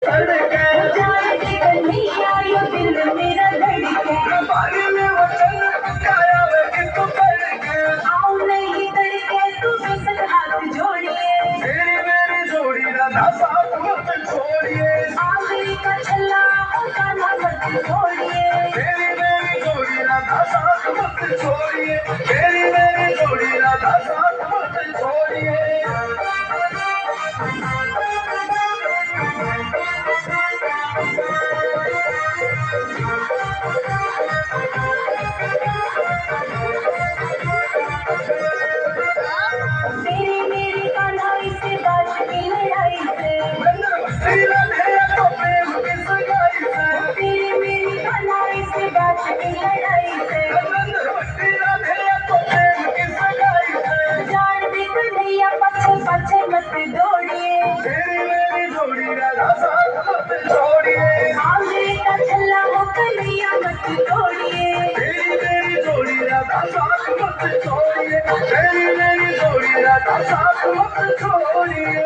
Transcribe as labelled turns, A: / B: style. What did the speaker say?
A: जाएगी कन्हैया यो दिल मेरा धड़के आओ नहीं करके तू बेसन हाथ जोड़िए आखिरी का छल्ला और कान्हा मत छोड़िए तेरी मेरी कान्हाई से बात की लड़ाई से तेरी मेरी कान्हाई से बात की लड़ाई से जान दे कन्हैया पछे पछे मत दौड़िए आखिरी का छल्ला हो कन्हैया मत तोड़िए
B: साथ मत छोड़िए।